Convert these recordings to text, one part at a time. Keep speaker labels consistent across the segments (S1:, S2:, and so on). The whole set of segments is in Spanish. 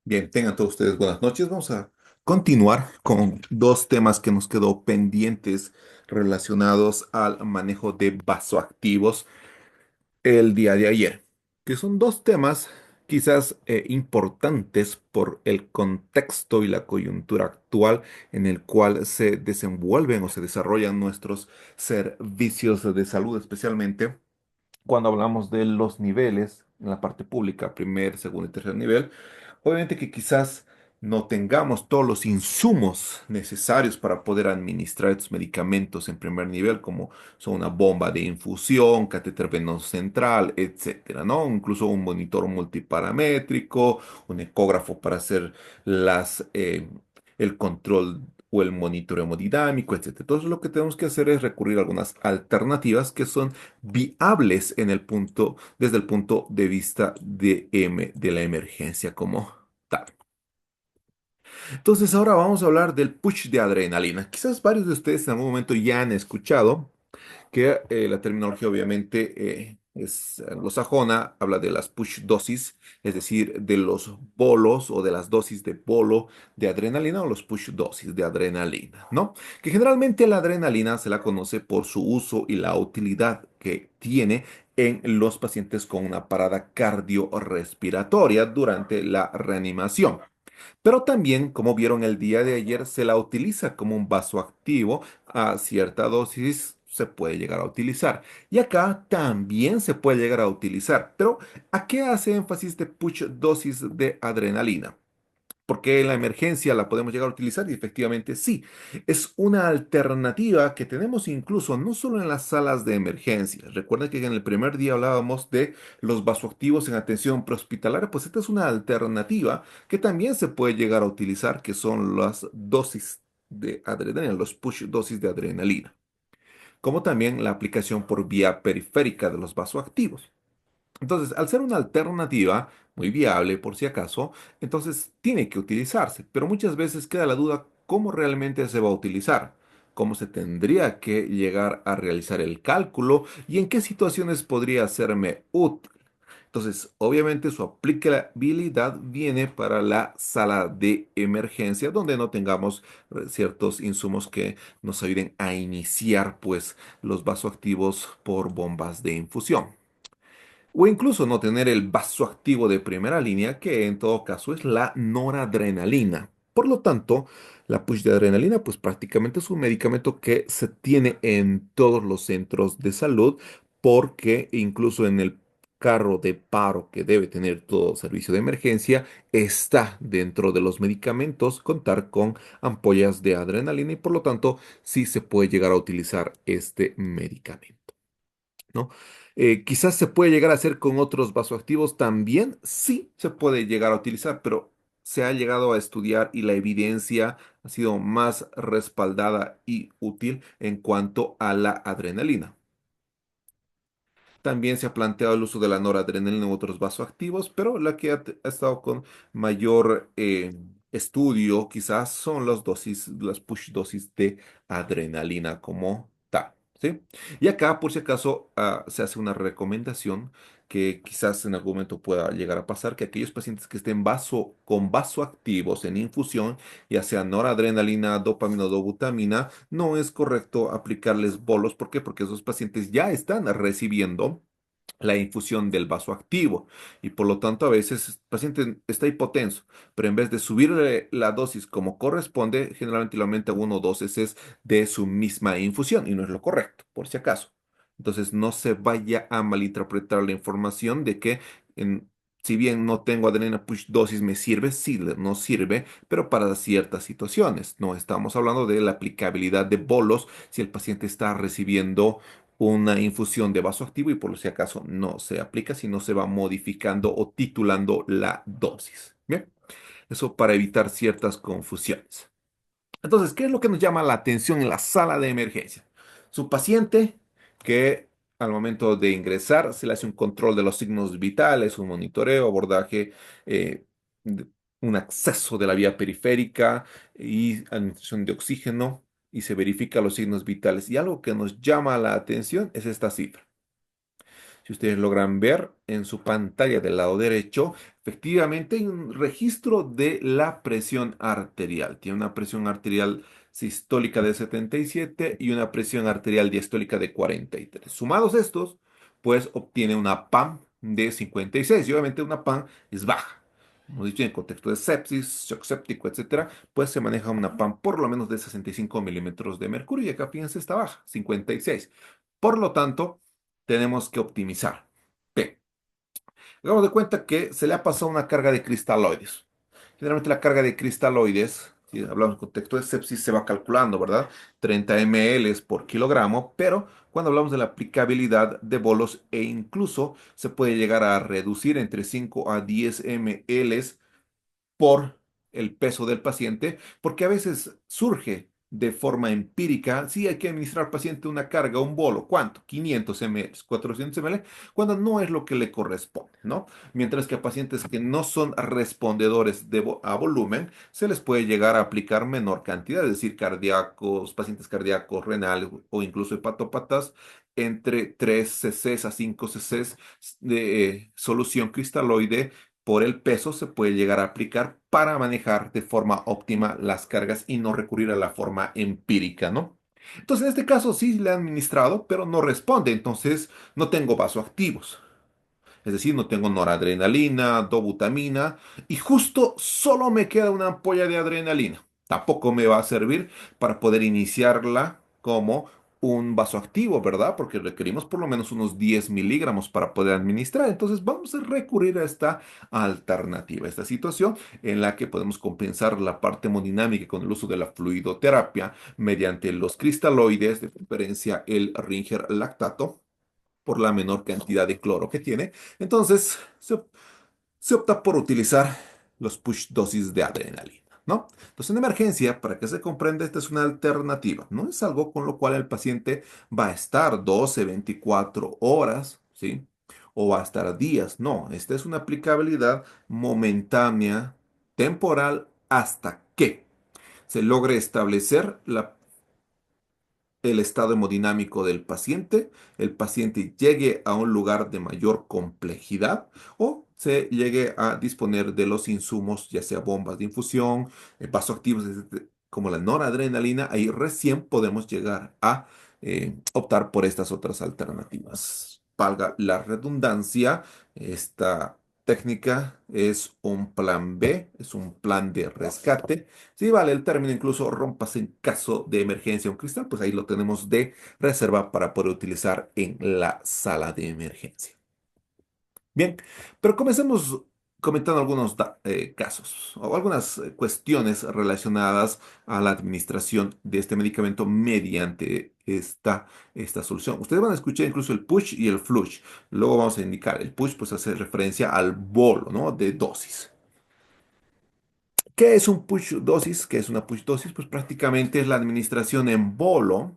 S1: Bien, tengan todos ustedes buenas noches. Vamos a continuar con dos temas que nos quedó pendientes relacionados al manejo de vasoactivos el día de ayer, que son dos temas quizás importantes por el contexto y la coyuntura actual en el cual se desenvuelven o se desarrollan nuestros servicios de salud, especialmente cuando hablamos de los niveles en la parte pública, primer, segundo y tercer nivel. Obviamente que quizás no tengamos todos los insumos necesarios para poder administrar estos medicamentos en primer nivel, como son una bomba de infusión, catéter venoso central, etcétera, ¿no? Incluso un monitor multiparamétrico, un ecógrafo para hacer el control o el monitoreo hemodinámico, etcétera. Entonces, lo que tenemos que hacer es recurrir a algunas alternativas que son viables desde el punto de vista de la emergencia como tal. Entonces ahora vamos a hablar del push de adrenalina. Quizás varios de ustedes en algún momento ya han escuchado que la terminología obviamente es anglosajona, habla de las push dosis, es decir, de los bolos o de las dosis de bolo de adrenalina o los push dosis de adrenalina, ¿no? Que generalmente la adrenalina se la conoce por su uso y la utilidad que tiene en los pacientes con una parada cardiorrespiratoria durante la reanimación. Pero también, como vieron el día de ayer, se la utiliza como un vasoactivo. A cierta dosis se puede llegar a utilizar. Y acá también se puede llegar a utilizar. Pero ¿a qué hace énfasis de push dosis de adrenalina? Porque en la emergencia la podemos llegar a utilizar y efectivamente sí, es una alternativa que tenemos incluso no solo en las salas de emergencia. Recuerden que en el primer día hablábamos de los vasoactivos en atención prehospitalaria, pues esta es una alternativa que también se puede llegar a utilizar, que son las dosis de adrenalina, los push dosis de adrenalina, como también la aplicación por vía periférica de los vasoactivos. Entonces, al ser una alternativa muy viable, por si acaso, entonces tiene que utilizarse, pero muchas veces queda la duda cómo realmente se va a utilizar, cómo se tendría que llegar a realizar el cálculo y en qué situaciones podría serme útil. Entonces, obviamente su aplicabilidad viene para la sala de emergencia, donde no tengamos ciertos insumos que nos ayuden a iniciar, pues, los vasoactivos por bombas de infusión. O incluso no tener el vasoactivo de primera línea, que en todo caso es la noradrenalina. Por lo tanto, la push de adrenalina, pues prácticamente es un medicamento que se tiene en todos los centros de salud, porque incluso en el carro de paro que debe tener todo servicio de emergencia, está dentro de los medicamentos contar con ampollas de adrenalina y por lo tanto sí se puede llegar a utilizar este medicamento, ¿no? Quizás se puede llegar a hacer con otros vasoactivos también, sí se puede llegar a utilizar, pero se ha llegado a estudiar y la evidencia ha sido más respaldada y útil en cuanto a la adrenalina. También se ha planteado el uso de la noradrenalina en otros vasoactivos, pero la que ha estado con mayor estudio quizás son las push dosis de adrenalina como tal, ¿sí? Y acá, por si acaso, se hace una recomendación que quizás en algún momento pueda llegar a pasar, que aquellos pacientes que estén con vasoactivos en infusión, ya sea noradrenalina, dopamina o dobutamina, no es correcto aplicarles bolos. ¿Por qué? Porque esos pacientes ya están recibiendo la infusión del vasoactivo y por lo tanto a veces el paciente está hipotenso, pero en vez de subirle la dosis como corresponde, generalmente le aumenta uno o dos veces de su misma infusión y no es lo correcto, por si acaso. Entonces no se vaya a malinterpretar la información de que en- si bien no tengo adrenalina push dosis me sirve, sí, no sirve, pero para ciertas situaciones. No estamos hablando de la aplicabilidad de bolos si el paciente está recibiendo una infusión de vasoactivo y por si acaso no se aplica, sino se va modificando o titulando la dosis. Bien, eso para evitar ciertas confusiones. Entonces, ¿qué es lo que nos llama la atención en la sala de emergencia? Su paciente que al momento de ingresar se le hace un control de los signos vitales, un monitoreo, abordaje, eh, de- un acceso de la vía periférica y administración de oxígeno y se verifica los signos vitales. Y algo que nos llama la atención es esta cifra. Si ustedes logran ver en su pantalla del lado derecho, efectivamente hay un registro de la presión arterial. Tiene una presión arterial sistólica de 77 y una presión arterial diastólica de 43. Sumados estos, pues obtiene una PAM de 56. Y obviamente una PAM es baja. Hemos dicho en el contexto de sepsis, shock séptico, etcétera, pues se maneja una PAM por lo menos de 65 milímetros de mercurio y acá fíjense está baja, 56. Por lo tanto, tenemos que optimizar. Bien, hagamos de cuenta que se le ha pasado una carga de cristaloides. Generalmente la carga de cristaloides, si hablamos en contexto de sepsis, se va calculando, ¿verdad? 30 ml por kilogramo, pero cuando hablamos de la aplicabilidad de bolos e incluso se puede llegar a reducir entre 5 a 10 ml por el peso del paciente, porque a veces surge de forma empírica, sí hay que administrar al paciente una carga, un bolo, ¿cuánto? 500 ml, 400 ml, cuando no es lo que le corresponde, ¿no? Mientras que a pacientes que no son respondedores a volumen, se les puede llegar a aplicar menor cantidad, es decir, cardíacos, pacientes cardíacos, renales o incluso hepatópatas, entre 3 cc a 5 cc de solución cristaloide por el peso se puede llegar a aplicar para manejar de forma óptima las cargas y no recurrir a la forma empírica, ¿no? Entonces, en este caso sí le han administrado, pero no responde, entonces no tengo vasoactivos. Es decir, no tengo noradrenalina, dobutamina y justo solo me queda una ampolla de adrenalina. Tampoco me va a servir para poder iniciarla como un vasoactivo, ¿verdad? Porque requerimos por lo menos unos 10 miligramos para poder administrar. Entonces vamos a recurrir a esta alternativa, esta situación en la que podemos compensar la parte hemodinámica con el uso de la fluidoterapia mediante los cristaloides, de preferencia el Ringer lactato por la menor cantidad de cloro que tiene. Entonces, se opta por utilizar los push dosis de adrenalina, ¿no? Entonces, en emergencia, para que se comprenda, esta es una alternativa. No es algo con lo cual el paciente va a estar 12, 24 horas, ¿sí? O va a estar días. No, esta es una aplicabilidad momentánea, temporal, hasta que se logre establecer el estado hemodinámico del paciente, el paciente llegue a un lugar de mayor complejidad o se llegue a disponer de los insumos, ya sea bombas de infusión, vasoactivos como la noradrenalina, ahí recién podemos llegar a optar por estas otras alternativas. Valga la redundancia, esta técnica es un plan B, es un plan de rescate. Sí, vale, el término incluso rompas en caso de emergencia un cristal, pues ahí lo tenemos de reserva para poder utilizar en la sala de emergencia. Bien, pero comencemos comentando algunos casos o algunas cuestiones relacionadas a la administración de este medicamento mediante esta solución. Ustedes van a escuchar incluso el push y el flush. Luego vamos a indicar, el push pues hace referencia al bolo, ¿no? De dosis. ¿Qué es un push dosis? ¿Qué es una push dosis? Pues prácticamente es la administración en bolo,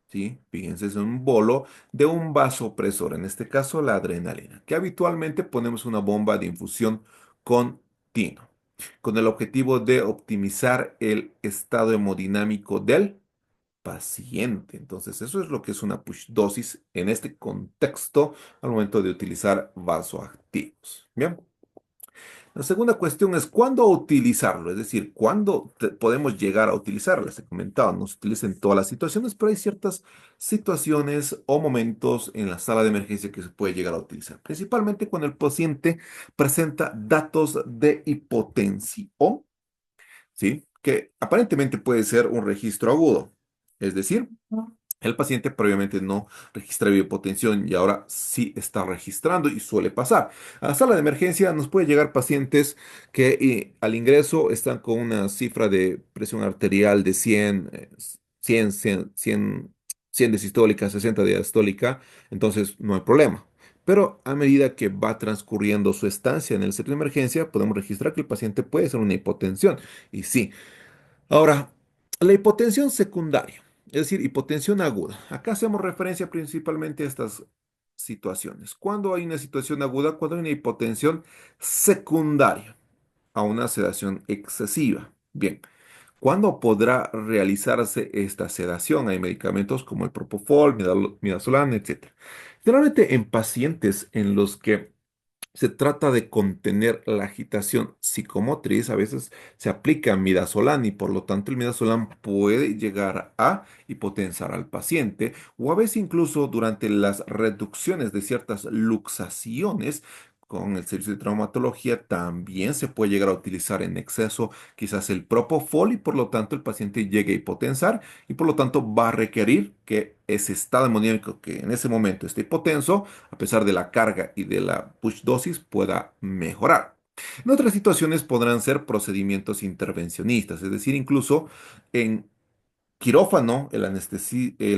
S1: ¿sí? Fíjense, es un bolo de un vasopresor, en este caso la adrenalina, que habitualmente ponemos una bomba de infusión continua, con el objetivo de optimizar el estado hemodinámico del paciente. Entonces, eso es lo que es una push dosis en este contexto al momento de utilizar vasoactivos. Bien. La segunda cuestión es cuándo utilizarlo, es decir, cuándo podemos llegar a utilizarlo. Les he comentado, no se utiliza en todas las situaciones, pero hay ciertas situaciones o momentos en la sala de emergencia que se puede llegar a utilizar, principalmente cuando el paciente presenta datos de hipotensión, ¿sí? Que aparentemente puede ser un registro agudo, es decir, el paciente previamente no registra hipotensión y ahora sí está registrando y suele pasar. A la sala de emergencia nos puede llegar pacientes que al ingreso están con una cifra de presión arterial de 100, 100 de sistólica, 60 de diastólica, entonces no hay problema. Pero a medida que va transcurriendo su estancia en el centro de emergencia, podemos registrar que el paciente puede ser una hipotensión. Y sí, ahora, la hipotensión secundaria, es decir, hipotensión aguda. Acá hacemos referencia principalmente a estas situaciones. ¿Cuándo hay una situación aguda? Cuando hay una hipotensión secundaria a una sedación excesiva. Bien, ¿cuándo podrá realizarse esta sedación? Hay medicamentos como el propofol, midazolam, etc. Generalmente en pacientes en los que se trata de contener la agitación psicomotriz. A veces se aplica midazolam y por lo tanto el midazolam puede llegar a hipotensar al paciente o a veces incluso durante las reducciones de ciertas luxaciones. Con el servicio de traumatología también se puede llegar a utilizar en exceso quizás el propofol y por lo tanto el paciente llegue a hipotensar y por lo tanto va a requerir que ese estado hemodinámico que en ese momento está hipotenso a pesar de la carga y de la push dosis, pueda mejorar. En otras situaciones podrán ser procedimientos intervencionistas, es decir, incluso en quirófano, el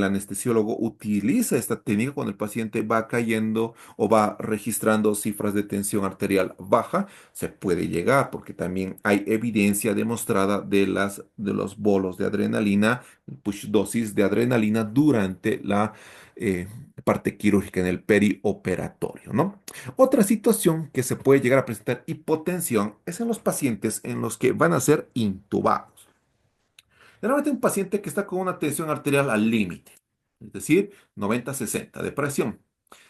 S1: anestesiólogo utiliza esta técnica cuando el paciente va cayendo o va registrando cifras de tensión arterial baja. Se puede llegar, porque también hay evidencia demostrada de los bolos de adrenalina, push dosis de adrenalina durante la eh, parte quirúrgica en el perioperatorio, ¿no? Otra situación que se puede llegar a presentar hipotensión es en los pacientes en los que van a ser intubados. Generalmente un paciente que está con una tensión arterial al límite, es decir, 90-60 de presión.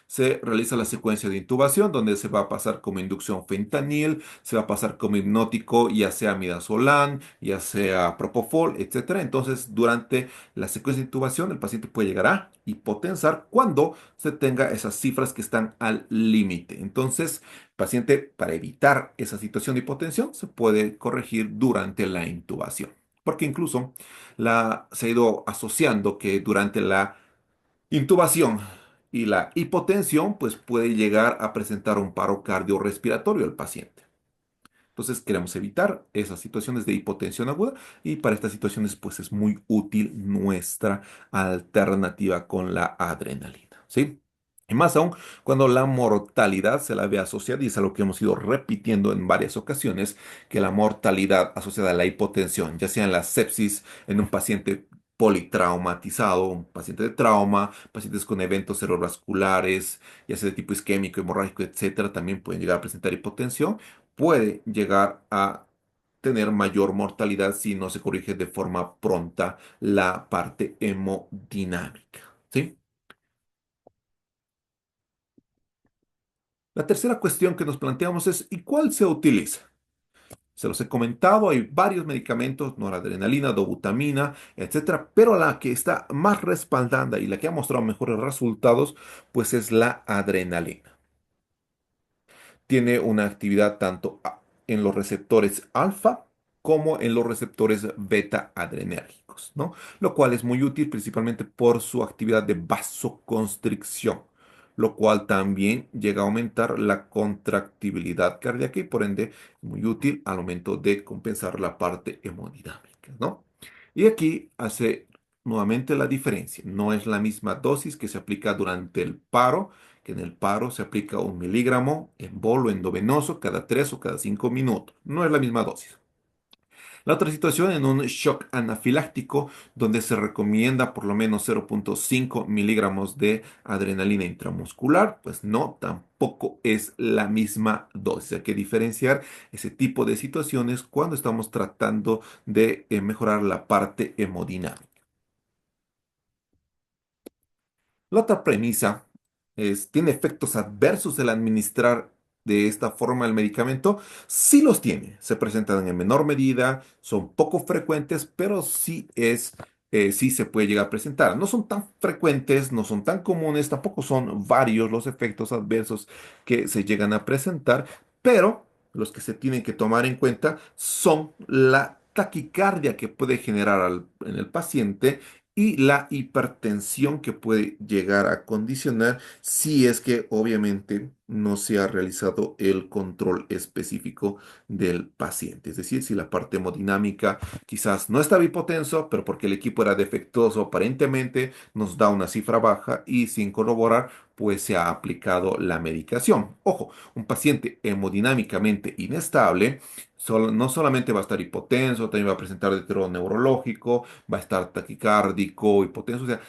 S1: Se realiza la secuencia de intubación donde se va a pasar como inducción fentanil, se va a pasar como hipnótico, ya sea midazolam, ya sea propofol, etcétera. Entonces, durante la secuencia de intubación, el paciente puede llegar a hipotensar cuando se tenga esas cifras que están al límite. Entonces, el paciente, para evitar esa situación de hipotensión, se puede corregir durante la intubación. Porque incluso se ha ido asociando que durante la intubación y la hipotensión, pues puede llegar a presentar un paro cardiorrespiratorio al paciente. Entonces queremos evitar esas situaciones de hipotensión aguda y para estas situaciones pues es muy útil nuestra alternativa con la adrenalina, ¿sí? Y más aún cuando la mortalidad se la ve asociada, y es algo que hemos ido repitiendo en varias ocasiones, que la mortalidad asociada a la hipotensión, ya sea en la sepsis, en un paciente politraumatizado, un paciente de trauma, pacientes con eventos cerebrovasculares, ya sea de tipo isquémico, hemorrágico, etcétera, también pueden llegar a presentar hipotensión, puede llegar a tener mayor mortalidad si no se corrige de forma pronta la parte hemodinámica, ¿sí? La tercera cuestión que nos planteamos es, ¿y cuál se utiliza? Se los he comentado, hay varios medicamentos, noradrenalina, dobutamina, etcétera, pero la que está más respaldada y la que ha mostrado mejores resultados, pues es la adrenalina. Tiene una actividad tanto en los receptores alfa como en los receptores beta adrenérgicos, ¿no? Lo cual es muy útil principalmente por su actividad de vasoconstricción, lo cual también llega a aumentar la contractibilidad cardíaca y por ende muy útil al momento de compensar la parte hemodinámica, ¿no? Y aquí hace nuevamente la diferencia. No es la misma dosis que se aplica durante el paro, que en el paro se aplica 1 miligramo en bolo endovenoso cada 3 o cada 5 minutos. No es la misma dosis. La otra situación en un shock anafiláctico donde se recomienda por lo menos 0,5 miligramos de adrenalina intramuscular, pues no, tampoco es la misma dosis. Hay que diferenciar ese tipo de situaciones cuando estamos tratando de mejorar la parte hemodinámica. La otra premisa es, ¿tiene efectos adversos el administrar de esta forma el medicamento? Sí los tiene, se presentan en menor medida, son poco frecuentes, pero sí se puede llegar a presentar. No son tan frecuentes, no son tan comunes, tampoco son varios los efectos adversos que se llegan a presentar, pero los que se tienen que tomar en cuenta son la taquicardia que puede generar en el paciente y la hipertensión que puede llegar a condicionar si es que obviamente no se ha realizado el control específico del paciente. Es decir, si la parte hemodinámica quizás no estaba hipotenso, pero porque el equipo era defectuoso aparentemente, nos da una cifra baja y sin corroborar, pues se ha aplicado la medicación. Ojo, un paciente hemodinámicamente inestable no solamente va a estar hipotenso, también va a presentar deterioro neurológico, va a estar taquicárdico, hipotenso, o sea,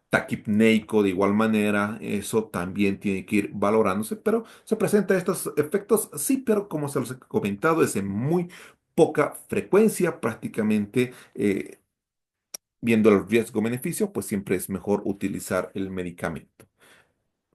S1: taquipneico de igual manera, eso también tiene que ir valorándose, pero se presenta estos efectos, sí, pero como se los he comentado, es en muy poca frecuencia, prácticamente viendo el riesgo-beneficio, pues siempre es mejor utilizar el medicamento.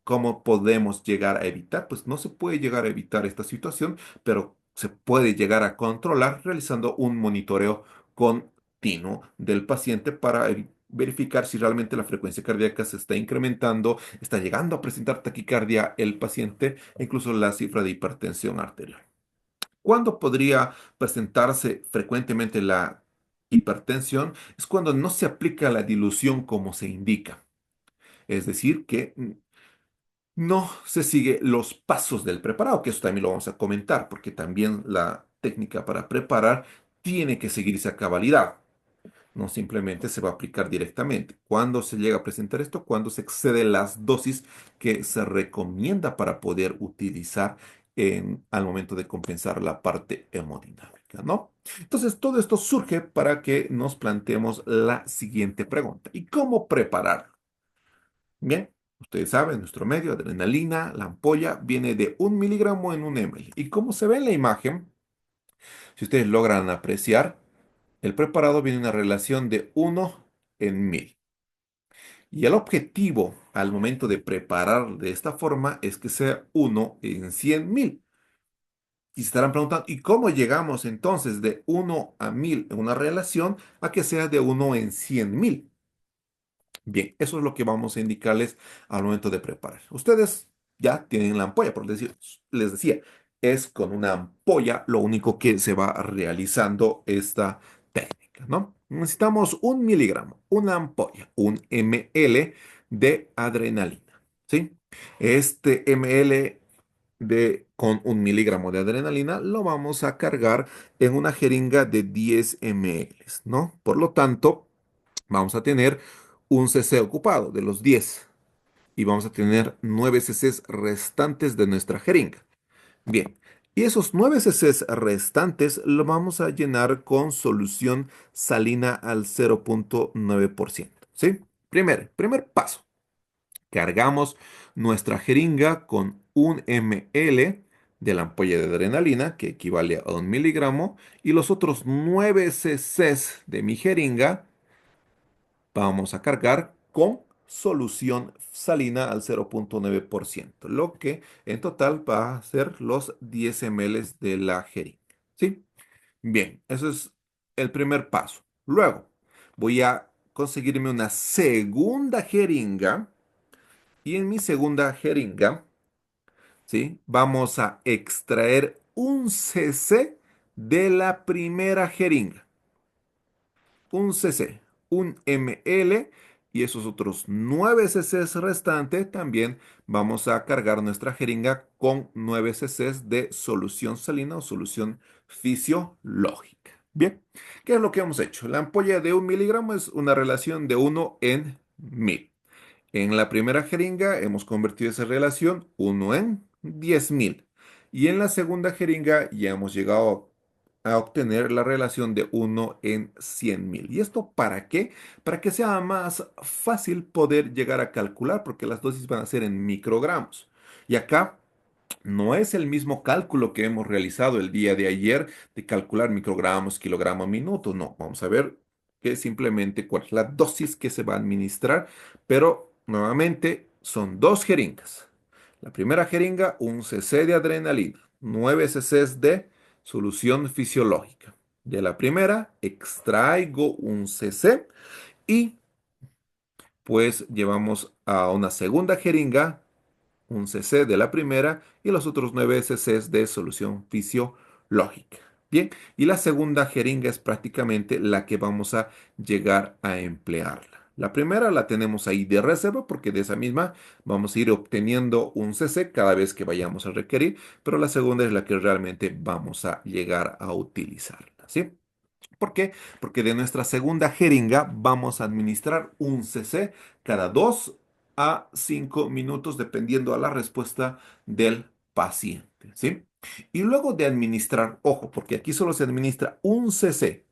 S1: ¿Cómo podemos llegar a evitar? Pues no se puede llegar a evitar esta situación, pero se puede llegar a controlar realizando un monitoreo continuo del paciente para verificar si realmente la frecuencia cardíaca se está incrementando, está llegando a presentar taquicardia el paciente e incluso la cifra de hipertensión arterial. ¿Cuándo podría presentarse frecuentemente la hipertensión? Es cuando no se aplica la dilución como se indica. Es decir, que no se sigue los pasos del preparado, que eso también lo vamos a comentar, porque también la técnica para preparar tiene que seguirse a cabalidad. No simplemente se va a aplicar directamente. ¿Cuándo se llega a presentar esto? Cuando se excede las dosis que se recomienda para poder utilizar al momento de compensar la parte hemodinámica, ¿no? Entonces, todo esto surge para que nos planteemos la siguiente pregunta. ¿Y cómo preparar? Bien, ustedes saben, nuestro medio, adrenalina, la ampolla, viene de 1 miligramo en 1 ml. Y como se ve en la imagen, si ustedes logran apreciar, el preparado viene en una relación de 1 en 1000. Y el objetivo al momento de preparar de esta forma es que sea 1 en 100.000. Y se estarán preguntando, ¿y cómo llegamos entonces de 1 a 1000 en una relación a que sea de 1 en 100.000? Bien, eso es lo que vamos a indicarles al momento de preparar. Ustedes ya tienen la ampolla, por decir, les decía, es con una ampolla lo único que se va realizando esta técnica, ¿no? Necesitamos 1 miligramo, una ampolla, 1 ml de adrenalina, ¿sí? Este ml con 1 miligramo de adrenalina lo vamos a cargar en una jeringa de 10 ml, ¿no? Por lo tanto, vamos a tener un cc ocupado de los 10 y vamos a tener 9 cc's restantes de nuestra jeringa. Bien, y esos 9 cc's restantes lo vamos a llenar con solución salina al 0,9%. ¿Sí? Primer paso. Cargamos nuestra jeringa con 1 ml de la ampolla de adrenalina, que equivale a 1 miligramo, y los otros 9 cc's de mi jeringa vamos a cargar con solución salina al 0,9%, lo que en total va a ser los 10 ml de la jeringa. ¿Sí? Bien, eso es el primer paso. Luego voy a conseguirme una segunda jeringa y en mi segunda jeringa, ¿sí? Vamos a extraer un cc de la primera jeringa. Un cc, 1 ml y esos otros 9 cc's restantes también vamos a cargar nuestra jeringa con 9 cc's de solución salina o solución fisiológica. Bien, ¿qué es lo que hemos hecho? La ampolla de 1 miligramo es una relación de 1 en 1000. En la primera jeringa hemos convertido esa relación 1 en 10.000. Y en la segunda jeringa ya hemos llegado a obtener la relación de 1 en 100.000. ¿Y esto para qué? Para que sea más fácil poder llegar a calcular, porque las dosis van a ser en microgramos. Y acá no es el mismo cálculo que hemos realizado el día de ayer de calcular microgramos, kilogramo, minuto. No, vamos a ver que simplemente cuál es la dosis que se va a administrar, pero nuevamente son dos jeringas. La primera jeringa, un cc de adrenalina, 9 cc's de solución fisiológica. De la primera extraigo un cc y pues llevamos a una segunda jeringa un cc de la primera y los otros 9 cc's de solución fisiológica. Bien, y la segunda jeringa es prácticamente la que vamos a llegar a emplearla. La primera la tenemos ahí de reserva porque de esa misma vamos a ir obteniendo un cc cada vez que vayamos a requerir, pero la segunda es la que realmente vamos a llegar a utilizarla, ¿sí? ¿Por qué? Porque de nuestra segunda jeringa vamos a administrar un cc cada 2 a 5 minutos dependiendo a la respuesta del paciente, ¿sí? Y luego de administrar, ojo, porque aquí solo se administra un cc,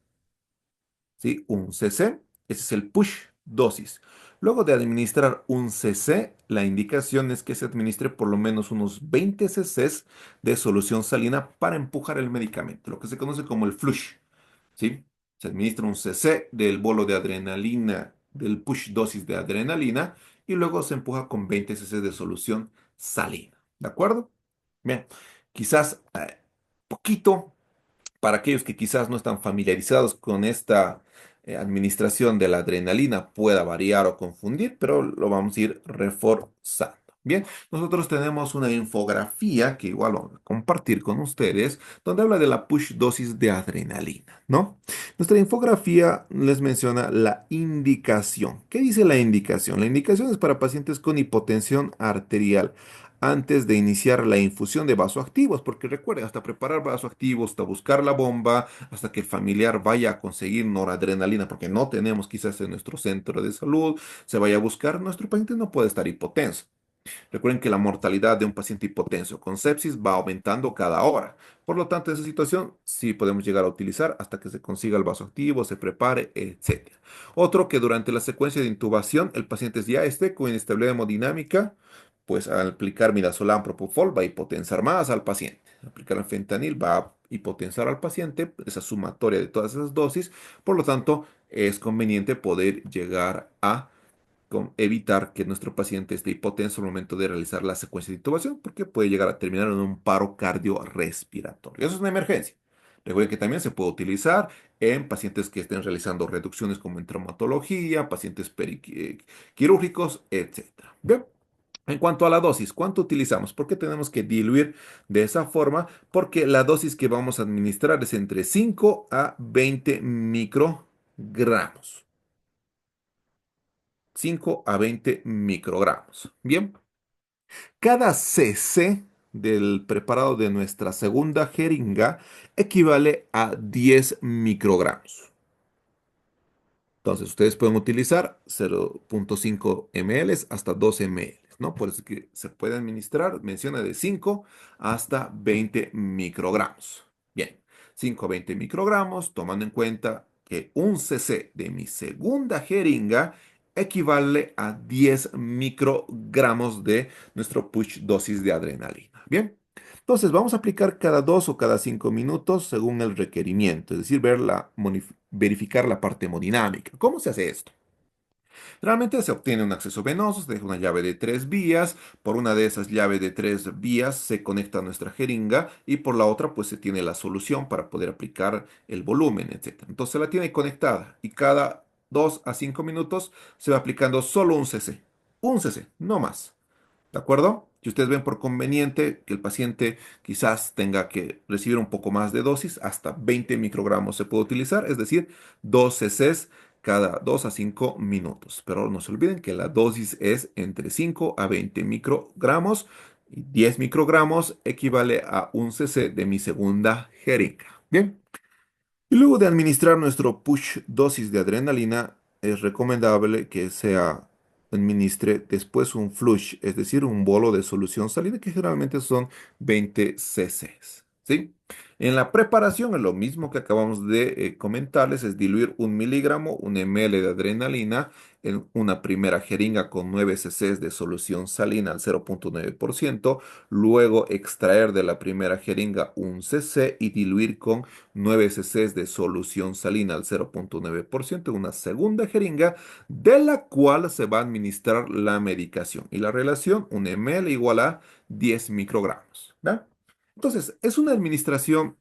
S1: ¿sí? Un cc, ese es el push dosis. Luego de administrar un cc, la indicación es que se administre por lo menos unos 20 cc's de solución salina para empujar el medicamento, lo que se conoce como el flush. ¿Sí? Se administra un cc del bolo de adrenalina, del push dosis de adrenalina, y luego se empuja con 20 cc de solución salina. ¿De acuerdo? Bien, quizás poquito para aquellos que quizás no están familiarizados con esta administración de la adrenalina pueda variar o confundir, pero lo vamos a ir reforzando. Bien, nosotros tenemos una infografía que igual vamos a compartir con ustedes, donde habla de la push dosis de adrenalina, ¿no? Nuestra infografía les menciona la indicación. ¿Qué dice la indicación? La indicación es para pacientes con hipotensión arterial antes de iniciar la infusión de vasoactivos, porque recuerden, hasta preparar vasoactivos, hasta buscar la bomba, hasta que el familiar vaya a conseguir noradrenalina, porque no tenemos quizás en nuestro centro de salud, se vaya a buscar, nuestro paciente no puede estar hipotenso. Recuerden que la mortalidad de un paciente hipotenso con sepsis va aumentando cada hora. Por lo tanto, en esa situación sí podemos llegar a utilizar hasta que se consiga el vasoactivo, se prepare, etc. Otro que durante la secuencia de intubación el paciente ya esté con inestabilidad hemodinámica, pues al aplicar midazolam propofol va a hipotensar más al paciente. Aplicar el fentanil va a hipotensar al paciente, esa sumatoria de todas esas dosis. Por lo tanto, es conveniente poder llegar a con evitar que nuestro paciente esté hipotenso al momento de realizar la secuencia de intubación, porque puede llegar a terminar en un paro cardiorrespiratorio. Eso es una emergencia. Recuerden que también se puede utilizar en pacientes que estén realizando reducciones como en traumatología, pacientes quirúrgicos, etcétera. Bien. En cuanto a la dosis, ¿cuánto utilizamos? ¿Por qué tenemos que diluir de esa forma? Porque la dosis que vamos a administrar es entre 5 a 20 microgramos. 5 a 20 microgramos. Bien, cada cc del preparado de nuestra segunda jeringa equivale a 10 microgramos. Entonces, ustedes pueden utilizar 0,5 ml hasta 12 ml, ¿no? Por eso es que se puede administrar, menciona de 5 hasta 20 microgramos. Bien, 5 a 20 microgramos, tomando en cuenta que un cc de mi segunda jeringa equivale a 10 microgramos de nuestro push dosis de adrenalina. Bien. Entonces, vamos a aplicar cada 2 o cada 5 minutos según el requerimiento, es decir, verificar la parte hemodinámica. ¿Cómo se hace esto? Realmente se obtiene un acceso venoso, se deja una llave de 3 vías, por una de esas llaves de 3 vías se conecta a nuestra jeringa y por la otra pues se tiene la solución para poder aplicar el volumen, etc. Entonces se la tiene conectada y cada 2 a 5 minutos se va aplicando solo un cc, no más. ¿De acuerdo? Si ustedes ven por conveniente que el paciente quizás tenga que recibir un poco más de dosis, hasta 20 microgramos se puede utilizar, es decir, 2 cc's cada 2 a 5 minutos. Pero no se olviden que la dosis es entre 5 a 20 microgramos y 10 microgramos equivale a un cc de mi segunda jeringa. Bien. Y luego de administrar nuestro push dosis de adrenalina, es recomendable que se administre después un flush, es decir, un bolo de solución salina que generalmente son 20 cc. ¿Sí? En la preparación es lo mismo que acabamos de comentarles, es diluir 1 miligramo, 1 ml de adrenalina en una primera jeringa con 9 cc de solución salina al 0,9%, luego extraer de la primera jeringa 1 cc y diluir con 9 cc de solución salina al 0,9% en una segunda jeringa de la cual se va a administrar la medicación. Y la relación, 1 ml igual a 10 microgramos. ¿Va? Entonces, es una administración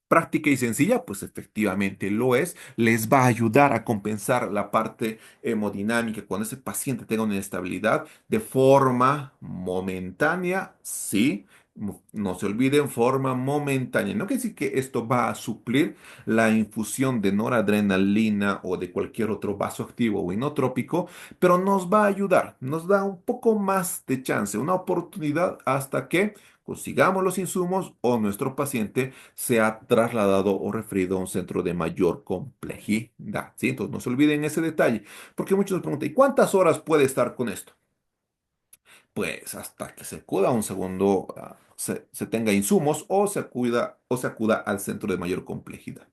S1: práctica y sencilla, pues efectivamente lo es. Les va a ayudar a compensar la parte hemodinámica cuando ese paciente tenga una inestabilidad de forma momentánea, sí. No se olviden, forma momentánea. No quiere decir que esto va a suplir la infusión de noradrenalina o de cualquier otro vasoactivo o inotrópico, pero nos va a ayudar, nos da un poco más de chance, una oportunidad hasta que consigamos los insumos o nuestro paciente se ha trasladado o referido a un centro de mayor complejidad. ¿Sí? Entonces no se olviden ese detalle, porque muchos nos preguntan, ¿y cuántas horas puede estar con esto? Pues hasta que se acuda a un segundo, se tenga insumos o se acuda al centro de mayor complejidad.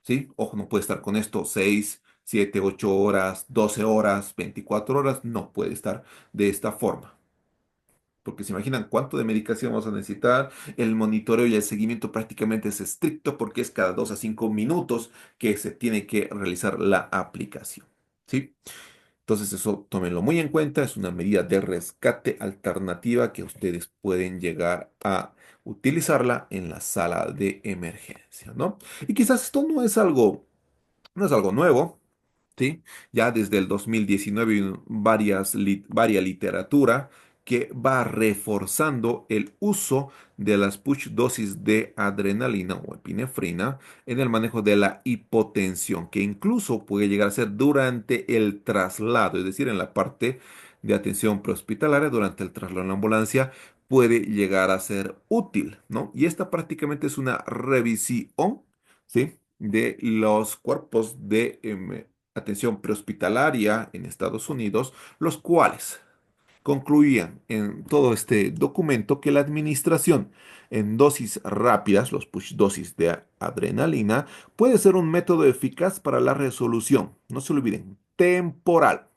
S1: ¿Sí? Ojo, no puede estar con esto 6, 7, 8 horas, 12 horas, 24 horas, no puede estar de esta forma. Porque se imaginan cuánto de medicación vamos a necesitar. El monitoreo y el seguimiento prácticamente es estricto porque es cada 2 a 5 minutos que se tiene que realizar la aplicación. ¿Sí? Entonces eso tómenlo muy en cuenta, es una medida de rescate alternativa que ustedes pueden llegar a utilizarla en la sala de emergencia, ¿no? Y quizás esto no es algo nuevo. ¿Sí? Ya desde el 2019 hay varia literatura que va reforzando el uso de las push dosis de adrenalina o epinefrina en el manejo de la hipotensión, que incluso puede llegar a ser durante el traslado, es decir, en la parte de atención prehospitalaria, durante el traslado en la ambulancia, puede llegar a ser útil, ¿no? Y esta prácticamente es una revisión, ¿sí? De los cuerpos de atención prehospitalaria en Estados Unidos, los cuales concluían en todo este documento que la administración en dosis rápidas, los push dosis de adrenalina, puede ser un método eficaz para la resolución, no se olviden, temporal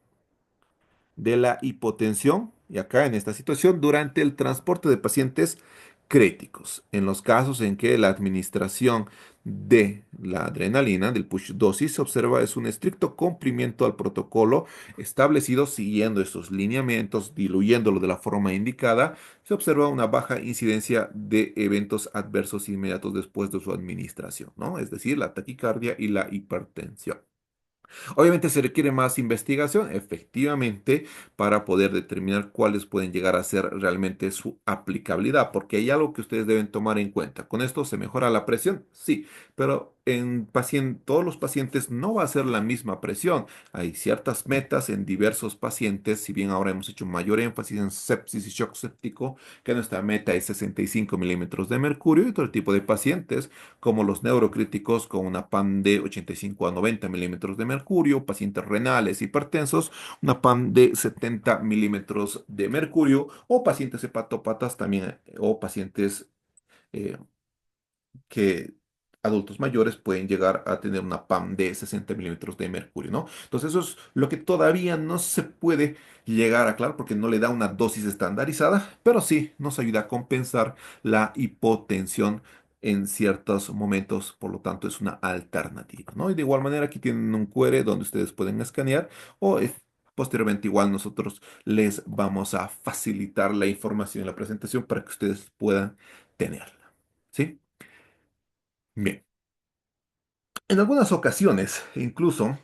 S1: de la hipotensión, y acá en esta situación, durante el transporte de pacientes críticos. En los casos en que la administración de la adrenalina, del push dosis, se observa es un estricto cumplimiento al protocolo establecido siguiendo estos lineamientos, diluyéndolo de la forma indicada, se observa una baja incidencia de eventos adversos inmediatos después de su administración, ¿no? Es decir, la taquicardia y la hipertensión. Obviamente se requiere más investigación, efectivamente, para poder determinar cuáles pueden llegar a ser realmente su aplicabilidad, porque hay algo que ustedes deben tomar en cuenta. ¿Con esto se mejora la presión? Sí, pero en todos los pacientes no va a ser la misma presión. Hay ciertas metas en diversos pacientes, si bien ahora hemos hecho mayor énfasis en sepsis y shock séptico, que nuestra meta es 65 milímetros de mercurio, y otro tipo de pacientes como los neurocríticos con una PAM de 85 a 90 milímetros de mercurio, pacientes renales hipertensos, una PAM de 70 milímetros de mercurio, o pacientes hepatópatas también, o pacientes eh, que adultos mayores pueden llegar a tener una PAM de 60 milímetros de mercurio, ¿no? Entonces eso es lo que todavía no se puede llegar a aclarar porque no le da una dosis estandarizada, pero sí nos ayuda a compensar la hipotensión en ciertos momentos, por lo tanto es una alternativa, ¿no? Y de igual manera aquí tienen un QR donde ustedes pueden escanear o posteriormente igual nosotros les vamos a facilitar la información en la presentación para que ustedes puedan tenerla, ¿sí? Bien, en algunas ocasiones incluso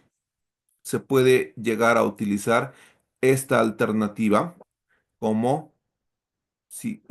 S1: se puede llegar a utilizar esta alternativa como si,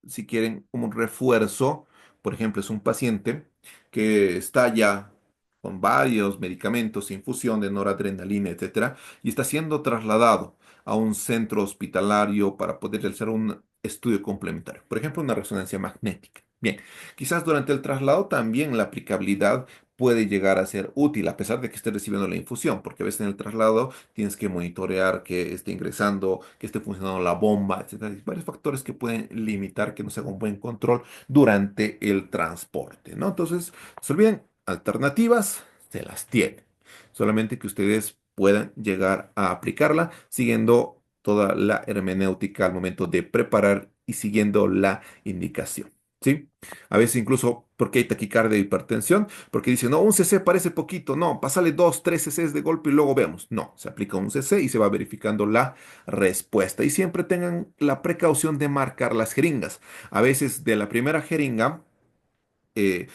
S1: si quieren como un refuerzo. Por ejemplo, es un paciente que está ya con varios medicamentos, infusión de noradrenalina, etcétera, y está siendo trasladado a un centro hospitalario para poder realizar un estudio complementario, por ejemplo, una resonancia magnética. Bien, quizás durante el traslado también la aplicabilidad puede llegar a ser útil, a pesar de que esté recibiendo la infusión, porque a veces en el traslado tienes que monitorear que esté ingresando, que esté funcionando la bomba, etcétera. Hay varios factores que pueden limitar que no se haga un buen control durante el transporte, ¿no? Entonces, no se olviden, alternativas se las tienen. Solamente que ustedes puedan llegar a aplicarla siguiendo toda la hermenéutica al momento de preparar y siguiendo la indicación. ¿Sí? A veces incluso porque hay taquicardia e hipertensión, porque dicen, no, un cc parece poquito, no, pásale 2, 3 cc's de golpe y luego vemos. No, se aplica un cc y se va verificando la respuesta. Y siempre tengan la precaución de marcar las jeringas. A veces de la primera jeringa, eh,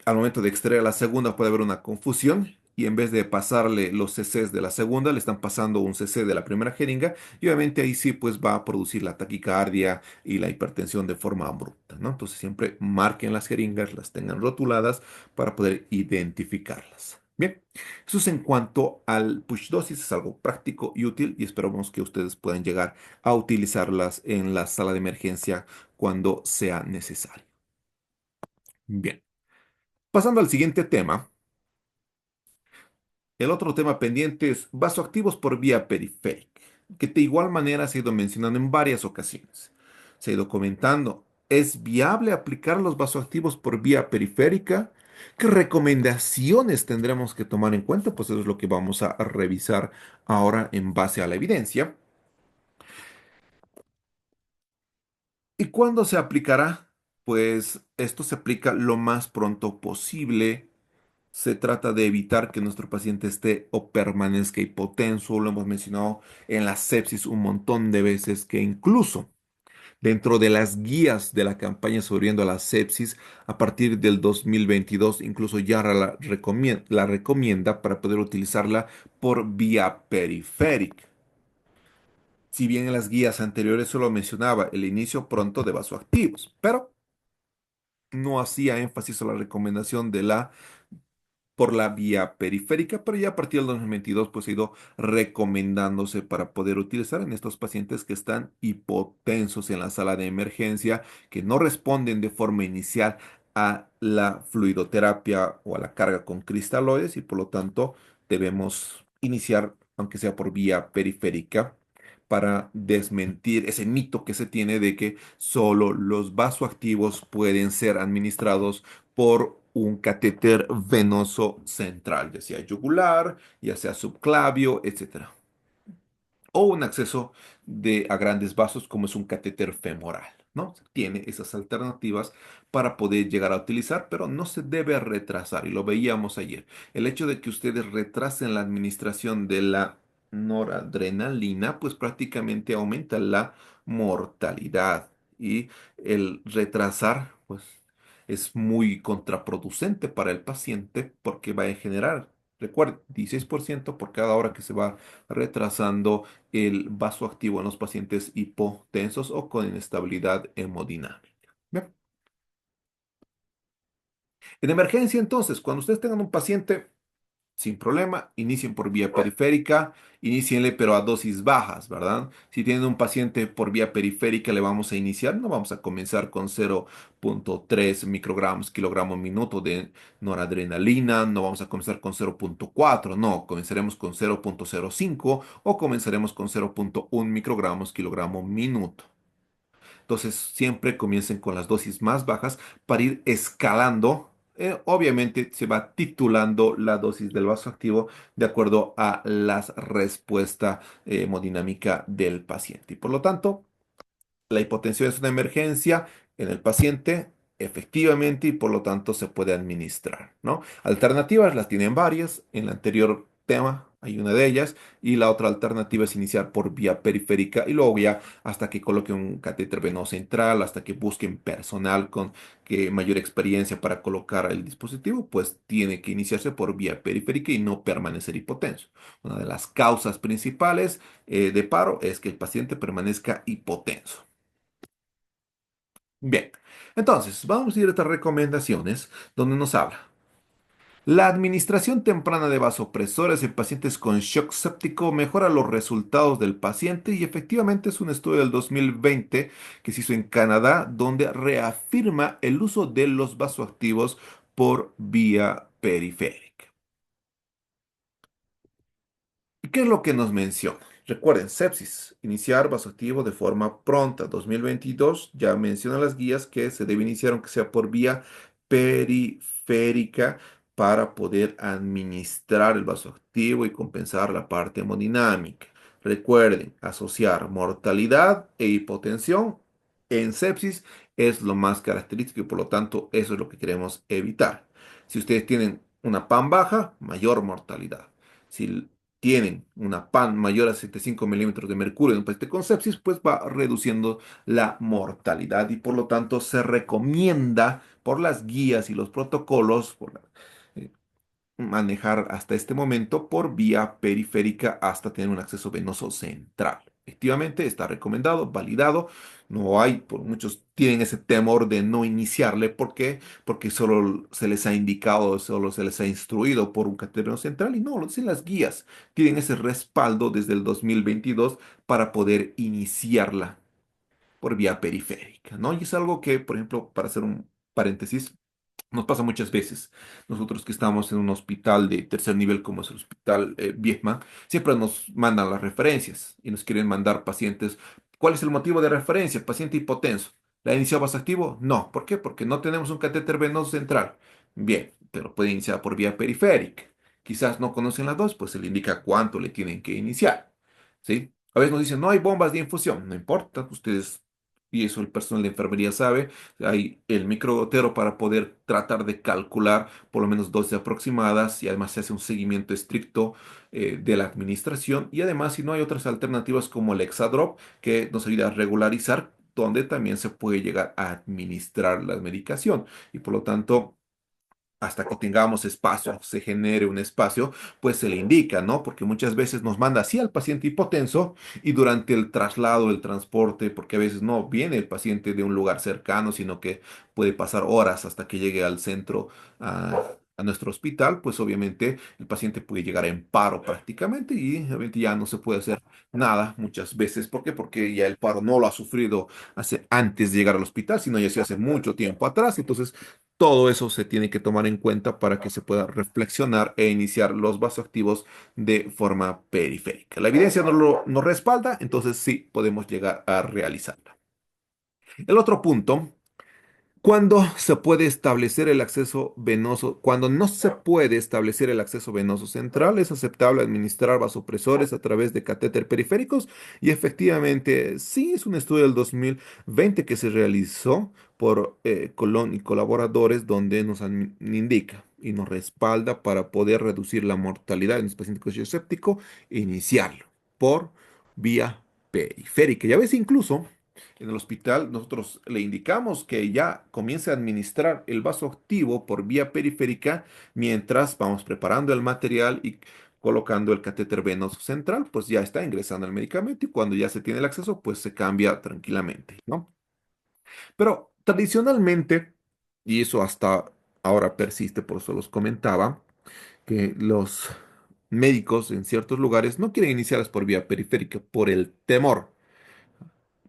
S1: al momento de extraer la segunda puede haber una confusión. Y en vez de pasarle los cc's de la segunda, le están pasando un cc de la primera jeringa. Y obviamente ahí sí pues va a producir la taquicardia y la hipertensión de forma abrupta, ¿no? Entonces siempre marquen las jeringas, las tengan rotuladas para poder identificarlas. Bien, eso es en cuanto al push dosis, es algo práctico y útil y esperamos que ustedes puedan llegar a utilizarlas en la sala de emergencia cuando sea necesario. Bien, pasando al siguiente tema. El otro tema pendiente es vasoactivos por vía periférica, que de igual manera se ha ido mencionando en varias ocasiones. Se ha ido comentando, ¿es viable aplicar los vasoactivos por vía periférica? ¿Qué recomendaciones tendremos que tomar en cuenta? Pues eso es lo que vamos a revisar ahora en base a la evidencia. ¿Y cuándo se aplicará? Pues esto se aplica lo más pronto posible Se trata de evitar que nuestro paciente esté o permanezca hipotenso. Lo hemos mencionado en la sepsis un montón de veces que incluso dentro de las guías de la campaña sobreviviendo a la sepsis, a partir del 2022, incluso ya la recomienda para poder utilizarla por vía periférica. Si bien en las guías anteriores solo mencionaba el inicio pronto de vasoactivos, pero no hacía énfasis a la recomendación de la por la vía periférica, pero ya a partir del 2022 pues ha ido recomendándose para poder utilizar en estos pacientes que están hipotensos en la sala de emergencia, que no responden de forma inicial a la fluidoterapia o a la carga con cristaloides y por lo tanto debemos iniciar, aunque sea por vía periférica, para desmentir ese mito que se tiene de que solo los vasoactivos pueden ser administrados por un catéter venoso central, ya sea yugular, ya sea subclavio, etcétera, o un acceso a grandes vasos como es un catéter femoral, ¿no? Tiene esas alternativas para poder llegar a utilizar, pero no se debe retrasar, y lo veíamos ayer. El hecho de que ustedes retrasen la administración de la noradrenalina, pues prácticamente aumenta la mortalidad, y el retrasar, pues es muy contraproducente para el paciente porque va a generar, recuerden, 16% por cada hora que se va retrasando el vasoactivo en los pacientes hipotensos o con inestabilidad hemodinámica. Bien. En emergencia, entonces, cuando ustedes tengan un paciente sin problema, inicien por vía periférica, inicienle pero a dosis bajas, ¿verdad? Si tienen un paciente por vía periférica, le vamos a iniciar, no vamos a comenzar con 0,3 microgramos kilogramo minuto de noradrenalina, no vamos a comenzar con 0,4, no, comenzaremos con 0,05 o comenzaremos con 0,1 microgramos kilogramo minuto. Entonces, siempre comiencen con las dosis más bajas para ir escalando. Obviamente se va titulando la dosis del vasoactivo de acuerdo a la respuesta hemodinámica del paciente. Y por lo tanto, la hipotensión es una emergencia en el paciente, efectivamente, y por lo tanto se puede administrar, ¿no? Alternativas las tienen varias. En el anterior tema hay una de ellas, y la otra alternativa es iniciar por vía periférica y luego ya hasta que coloquen un catéter venoso central, hasta que busquen personal con mayor experiencia para colocar el dispositivo, pues tiene que iniciarse por vía periférica y no permanecer hipotenso. Una de las causas principales de paro es que el paciente permanezca hipotenso. Bien, entonces vamos a ir a estas recomendaciones donde nos habla. La administración temprana de vasopresores en pacientes con shock séptico mejora los resultados del paciente, y efectivamente es un estudio del 2020 que se hizo en Canadá donde reafirma el uso de los vasoactivos por vía periférica. ¿Y qué es lo que nos menciona? Recuerden, sepsis, iniciar vasoactivo de forma pronta. 2022 ya menciona las guías que se debe iniciar aunque sea por vía periférica para poder administrar el vasoactivo y compensar la parte hemodinámica. Recuerden, asociar mortalidad e hipotensión en sepsis es lo más característico y por lo tanto eso es lo que queremos evitar. Si ustedes tienen una PAN baja, mayor mortalidad. Si tienen una PAN mayor a 75 milímetros de mercurio en un paciente con sepsis, pues va reduciendo la mortalidad y por lo tanto se recomienda por las guías y los protocolos, eh, manejar hasta este momento por vía periférica hasta tener un acceso venoso central. Efectivamente, está recomendado, validado. No hay, por muchos tienen ese temor de no iniciarle. ¿Por qué? Porque solo se les ha indicado, solo se les ha instruido por un catéter central y no, lo dicen las guías. Tienen ese respaldo desde el 2022 para poder iniciarla por vía periférica, ¿no? Y es algo que, por ejemplo, para hacer un paréntesis, nos pasa muchas veces. Nosotros que estamos en un hospital de tercer nivel como es el Hospital Viedma, siempre nos mandan las referencias y nos quieren mandar pacientes. ¿Cuál es el motivo de referencia? Paciente hipotenso. ¿La inició activo? No. ¿Por qué? Porque no tenemos un catéter venoso central. Bien, pero puede iniciar por vía periférica. Quizás no conocen las dos, pues se le indica cuánto le tienen que iniciar. ¿Sí? A veces nos dicen, no hay bombas de infusión. No importa, ustedes y eso el personal de enfermería sabe, hay el microgotero para poder tratar de calcular por lo menos dosis aproximadas y además se hace un seguimiento estricto de la administración y además si no hay otras alternativas como el Exadrop que nos ayuda a regularizar donde también se puede llegar a administrar la medicación y por lo tanto hasta que tengamos espacio, se genere un espacio, pues se le indica, ¿no? Porque muchas veces nos manda así al paciente hipotenso y durante el traslado, el transporte, porque a veces no viene el paciente de un lugar cercano, sino que puede pasar horas hasta que llegue al centro, a nuestro hospital, pues obviamente el paciente puede llegar en paro prácticamente y obviamente ya no se puede hacer nada muchas veces. ¿Por qué? Porque ya el paro no lo ha sufrido antes de llegar al hospital, sino ya se hace mucho tiempo atrás. Entonces, todo eso se tiene que tomar en cuenta para que se pueda reflexionar e iniciar los vasoactivos de forma periférica. La evidencia no respalda, entonces sí podemos llegar a realizarla. El otro punto, cuando se puede establecer el acceso venoso, cuando no se puede establecer el acceso venoso central, es aceptable administrar vasopresores a través de catéter periféricos y efectivamente sí es un estudio del 2020 que se realizó por Colón y colaboradores donde nos indica y nos respalda para poder reducir la mortalidad en los pacientes con cuello séptico e iniciarlo por vía periférica. Ya ves incluso en el hospital nosotros le indicamos que ya comience a administrar el vasoactivo por vía periférica mientras vamos preparando el material y colocando el catéter venoso central, pues ya está ingresando el medicamento y cuando ya se tiene el acceso, pues se cambia tranquilamente, ¿no? Pero tradicionalmente, y eso hasta ahora persiste, por eso los comentaba, que los médicos en ciertos lugares no quieren iniciarlas por vía periférica por el temor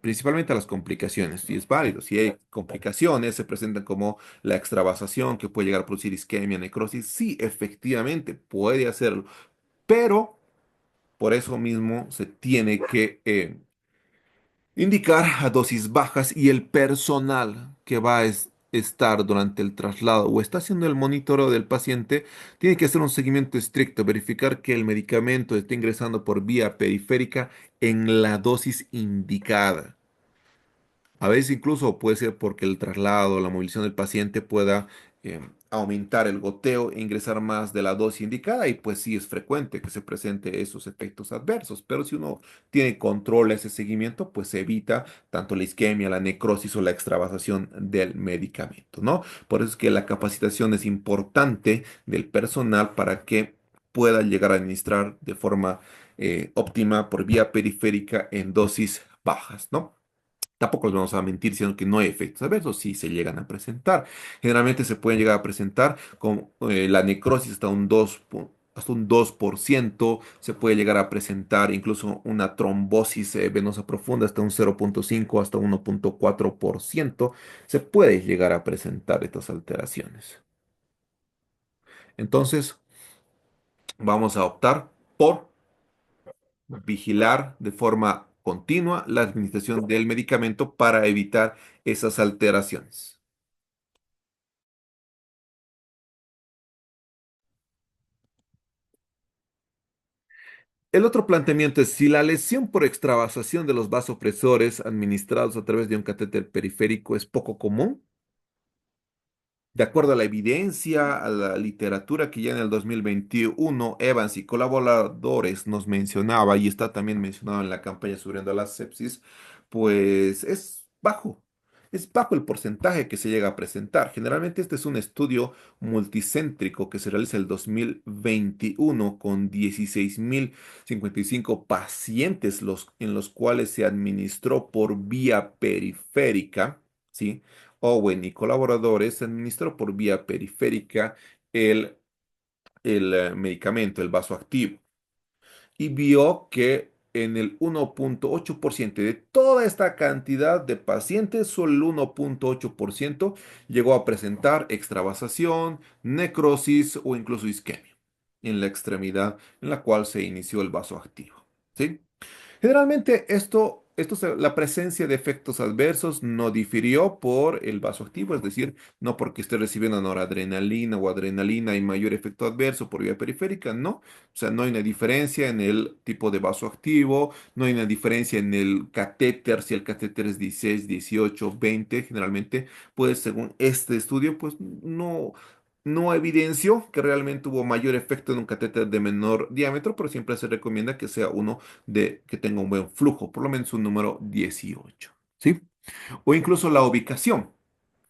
S1: principalmente a las complicaciones, y es válido. Si hay complicaciones, se presentan como la extravasación que puede llegar a producir isquemia, necrosis, sí, efectivamente puede hacerlo, pero por eso mismo se tiene que indicar a dosis bajas y el personal que va a estar durante el traslado o está haciendo el monitoreo del paciente tiene que hacer un seguimiento estricto, verificar que el medicamento esté ingresando por vía periférica en la dosis indicada. A veces incluso puede ser porque el traslado, la movilización del paciente pueda aumentar el goteo e ingresar más de la dosis indicada y pues sí es frecuente que se presente esos efectos adversos, pero si uno tiene control a ese seguimiento, pues se evita tanto la isquemia, la necrosis o la extravasación del medicamento, ¿no? Por eso es que la capacitación es importante del personal para que pueda llegar a administrar de forma óptima por vía periférica en dosis bajas, ¿no? Tampoco les vamos a mentir diciendo que no hay efectos adversos, sí se llegan a presentar. Generalmente se pueden llegar a presentar con la necrosis hasta un 2%, se puede llegar a presentar incluso una trombosis venosa profunda hasta un 0,5 hasta 1,4%. Se puede llegar a presentar estas alteraciones. Entonces, vamos a optar por vigilar de forma continua la administración del medicamento para evitar esas alteraciones. El otro planteamiento es si la lesión por extravasación de los vasopresores administrados a través de un catéter periférico es poco común, de acuerdo a la evidencia, a la literatura que ya en el 2021 Evans y colaboradores nos mencionaba y está también mencionado en la campaña sobre la sepsis, pues es bajo el porcentaje que se llega a presentar. Generalmente este es un estudio multicéntrico que se realiza el 2021 con 16.055 pacientes en los cuales se administró por vía periférica, ¿sí? Owen y colaboradores administró por vía periférica el, el medicamento, el vasoactivo, y vio que en el 1,8% de toda esta cantidad de pacientes, solo el 1,8% llegó a presentar extravasación, necrosis o incluso isquemia en la extremidad en la cual se inició el vasoactivo. ¿Sí? Generalmente esto La presencia de efectos adversos no difirió por el vasoactivo, es decir, no porque esté recibiendo noradrenalina o adrenalina hay mayor efecto adverso por vía periférica, no. O sea, no hay una diferencia en el tipo de vasoactivo, no hay una diferencia en el catéter, si el catéter es 16, 18, 20, generalmente, pues según este estudio, pues no evidenció que realmente hubo mayor efecto en un catéter de menor diámetro, pero siempre se recomienda que sea uno de que tenga un buen flujo, por lo menos un número 18, ¿sí? O incluso la ubicación.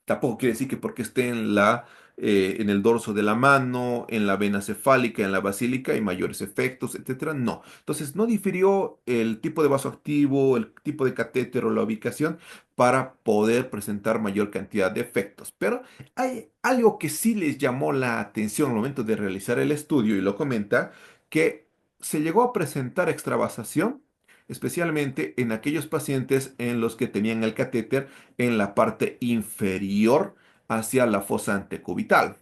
S1: Tampoco quiere decir que porque esté en el dorso de la mano, en la vena cefálica, en la basílica, hay mayores efectos, etcétera. No. Entonces, no difirió el tipo de vaso activo, el tipo de catéter o la ubicación para poder presentar mayor cantidad de efectos. Pero hay algo que sí les llamó la atención al momento de realizar el estudio y lo comenta, que se llegó a presentar extravasación, especialmente en aquellos pacientes en los que tenían el catéter en la parte inferior hacia la fosa antecubital.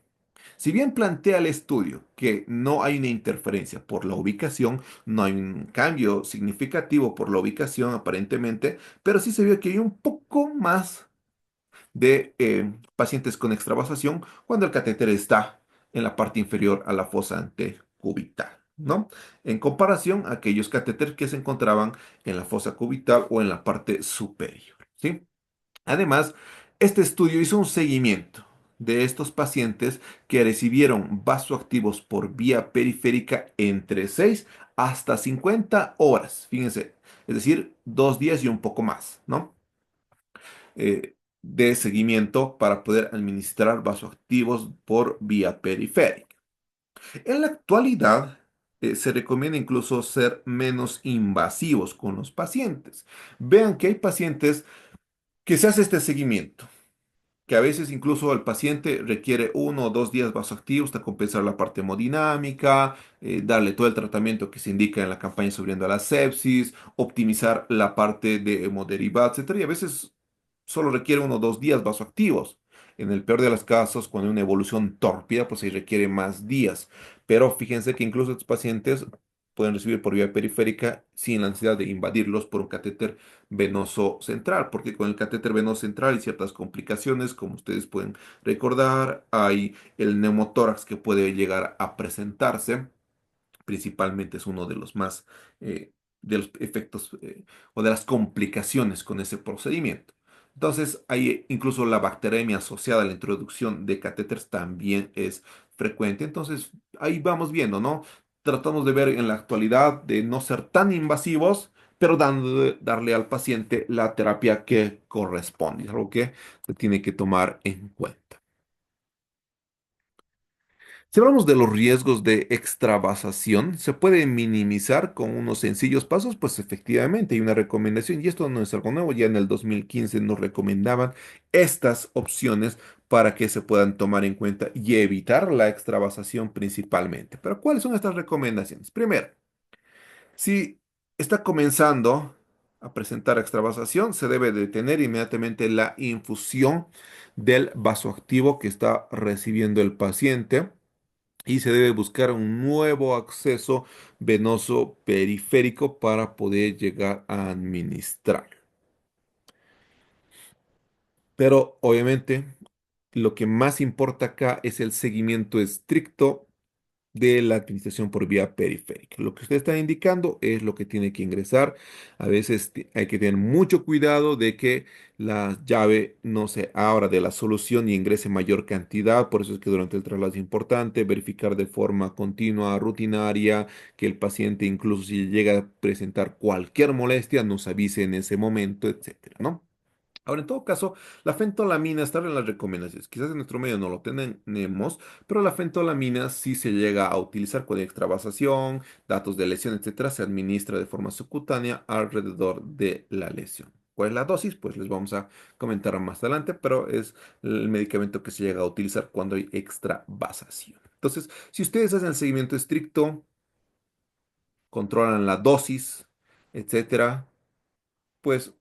S1: Si bien plantea el estudio que no hay una interferencia por la ubicación, no hay un cambio significativo por la ubicación aparentemente, pero sí se vio que hay un poco más de pacientes con extravasación cuando el catéter está en la parte inferior a la fosa antecubital, ¿no? En comparación a aquellos catéteres que se encontraban en la fosa cubital o en la parte superior, ¿sí? Además, este estudio hizo un seguimiento de estos pacientes que recibieron vasoactivos por vía periférica entre 6 hasta 50 horas, fíjense, es decir, 2 días y un poco más, ¿no? De seguimiento para poder administrar vasoactivos por vía periférica. En la actualidad, se recomienda incluso ser menos invasivos con los pacientes. Vean que hay pacientes que se hace este seguimiento, que a veces incluso el paciente requiere 1 o 2 días vasoactivos hasta compensar la parte hemodinámica, darle todo el tratamiento que se indica en la campaña sobre la sepsis, optimizar la parte de hemoderivados, etcétera. Y a veces solo requiere 1 o 2 días vasoactivos. En el peor de los casos, cuando hay una evolución tórpida, pues ahí requiere más días. Pero fíjense que incluso estos pacientes pueden recibir por vía periférica sin la necesidad de invadirlos por un catéter venoso central, porque con el catéter venoso central hay ciertas complicaciones, como ustedes pueden recordar, hay el neumotórax que puede llegar a presentarse, principalmente es uno de los más, de los efectos o de las complicaciones con ese procedimiento. Entonces, hay incluso la bacteremia asociada a la introducción de catéteres también es frecuente. Entonces, ahí vamos viendo, ¿no? Tratamos de ver en la actualidad de no ser tan invasivos, pero darle al paciente la terapia que corresponde, es algo que se tiene que tomar en cuenta. Si hablamos de los riesgos de extravasación, ¿se puede minimizar con unos sencillos pasos? Pues efectivamente hay una recomendación y esto no es algo nuevo. Ya en el 2015 nos recomendaban estas opciones para que se puedan tomar en cuenta y evitar la extravasación principalmente. Pero ¿cuáles son estas recomendaciones? Primero, si está comenzando a presentar extravasación, se debe detener inmediatamente la infusión del vasoactivo que está recibiendo el paciente y se debe buscar un nuevo acceso venoso periférico para poder llegar a administrar. Pero obviamente lo que más importa acá es el seguimiento estricto de la administración por vía periférica. Lo que usted está indicando es lo que tiene que ingresar. A veces hay que tener mucho cuidado de que la llave no se abra de la solución y ingrese mayor cantidad. Por eso es que durante el traslado es importante verificar de forma continua, rutinaria, que el paciente, incluso si llega a presentar cualquier molestia, nos avise en ese momento, etcétera, ¿no? Ahora, en todo caso, la fentolamina está en las recomendaciones. Quizás en nuestro medio no lo tenemos, pero la fentolamina sí se llega a utilizar con extravasación, datos de lesión, etcétera. Se administra de forma subcutánea alrededor de la lesión. ¿Cuál es la dosis? Pues les vamos a comentar más adelante, pero es el medicamento que se llega a utilizar cuando hay extravasación. Entonces, si ustedes hacen el seguimiento estricto, controlan la dosis, etcétera, pues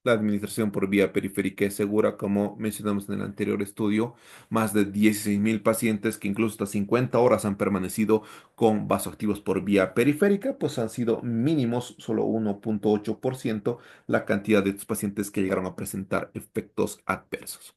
S1: La administración por vía periférica es segura, como mencionamos en el anterior estudio. Más de 16.000 pacientes que incluso hasta 50 horas han permanecido con vasoactivos por vía periférica, pues han sido mínimos, solo 1,8% la cantidad de estos pacientes que llegaron a presentar efectos adversos.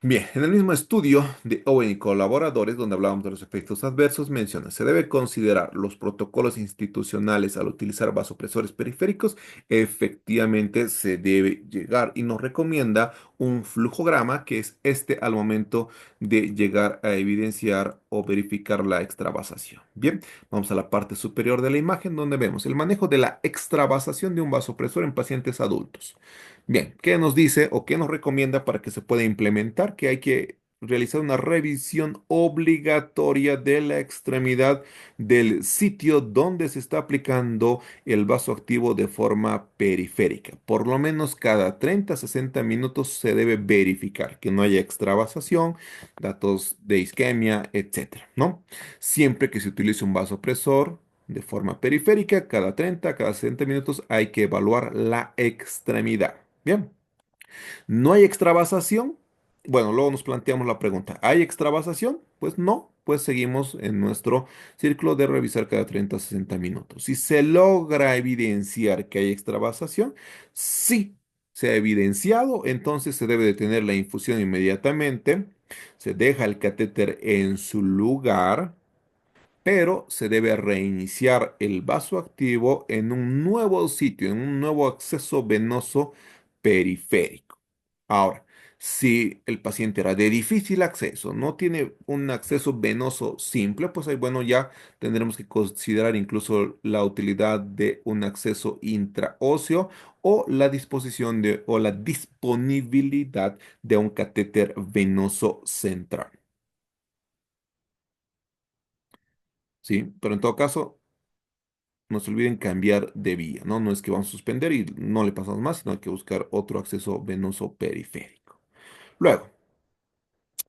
S1: Bien, en el mismo estudio de Owen y colaboradores, donde hablábamos de los efectos adversos, menciona, se debe considerar los protocolos institucionales al utilizar vasopresores periféricos. Efectivamente, se debe llegar y nos recomienda un flujograma, que es este al momento de llegar a evidenciar o verificar la extravasación. Bien, vamos a la parte superior de la imagen, donde vemos el manejo de la extravasación de un vasopresor en pacientes adultos. Bien, ¿qué nos dice o qué nos recomienda para que se pueda implementar? Que hay que realizar una revisión obligatoria de la extremidad del sitio donde se está aplicando el vasoactivo de forma periférica. Por lo menos cada 30 a 60 minutos se debe verificar que no haya extravasación, datos de isquemia, etcétera, ¿no? Siempre que se utilice un vasopresor de forma periférica, cada 30 a cada 60 minutos hay que evaluar la extremidad. Bien, ¿no hay extravasación? Bueno, luego nos planteamos la pregunta, ¿hay extravasación? Pues no, pues seguimos en nuestro círculo de revisar cada 30 a 60 minutos. Si se logra evidenciar que hay extravasación, sí se ha evidenciado, entonces se debe detener la infusión inmediatamente, se deja el catéter en su lugar, pero se debe reiniciar el vaso activo en un nuevo sitio, en un nuevo acceso venoso periférico. Ahora, si el paciente era de difícil acceso, no tiene un acceso venoso simple, pues ahí, bueno, ya tendremos que considerar incluso la utilidad de un acceso intraóseo o la disposición de o la disponibilidad de un catéter venoso central. ¿Sí? Pero en todo caso, no se olviden cambiar de vía, ¿no? No es que vamos a suspender y no le pasamos más, sino hay que buscar otro acceso venoso periférico. Luego,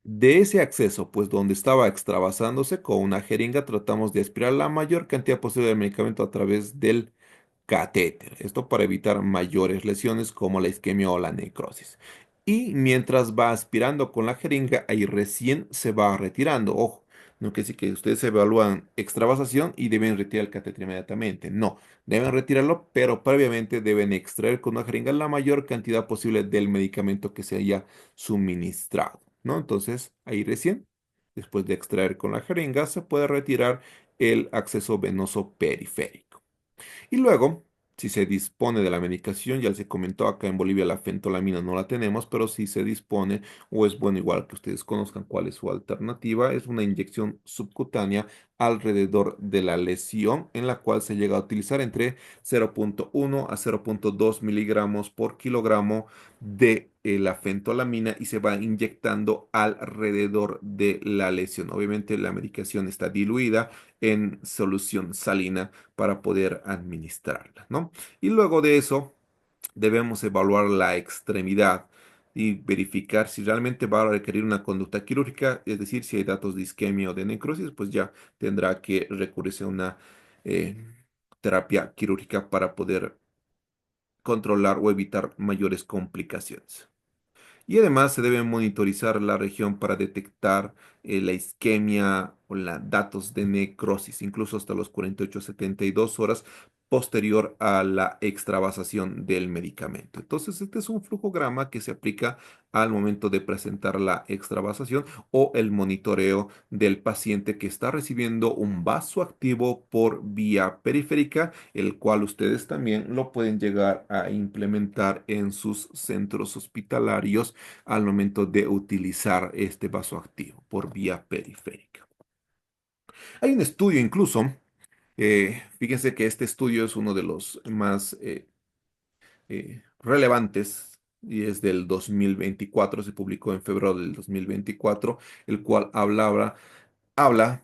S1: de ese acceso, pues donde estaba extravasándose, con una jeringa tratamos de aspirar la mayor cantidad posible de medicamento a través del catéter. Esto para evitar mayores lesiones como la isquemia o la necrosis. Y mientras va aspirando con la jeringa, ahí recién se va retirando. Ojo, no quiere decir que ustedes evalúan extravasación y deben retirar el catéter inmediatamente. No, deben retirarlo, pero previamente deben extraer con una jeringa la mayor cantidad posible del medicamento que se haya suministrado, ¿no? Entonces, ahí recién, después de extraer con la jeringa, se puede retirar el acceso venoso periférico. Y luego, si se dispone de la medicación, ya se comentó acá en Bolivia la fentolamina no la tenemos, pero si se dispone, o es bueno igual que ustedes conozcan cuál es su alternativa, es una inyección subcutánea alrededor de la lesión, en la cual se llega a utilizar entre 0,1 a 0,2 miligramos por kilogramo de la fentolamina y se va inyectando alrededor de la lesión. Obviamente la medicación está diluida en solución salina para poder administrarla, ¿no? Y luego de eso debemos evaluar la extremidad y verificar si realmente va a requerir una conducta quirúrgica, es decir, si hay datos de isquemia o de necrosis, pues ya tendrá que recurrirse a una eh, terapia quirúrgica para poder controlar o evitar mayores complicaciones. Y además se debe monitorizar la región para detectar la isquemia o los datos de necrosis, incluso hasta los 48 a 72 horas posterior a la extravasación del medicamento. Entonces, este es un flujograma que se aplica al momento de presentar la extravasación o el monitoreo del paciente que está recibiendo un vasoactivo por vía periférica, el cual ustedes también lo pueden llegar a implementar en sus centros hospitalarios al momento de utilizar este vasoactivo por vía periférica. Hay un estudio incluso, fíjense que este estudio es uno de los más relevantes y es del 2024, se publicó en febrero del 2024, el cual habla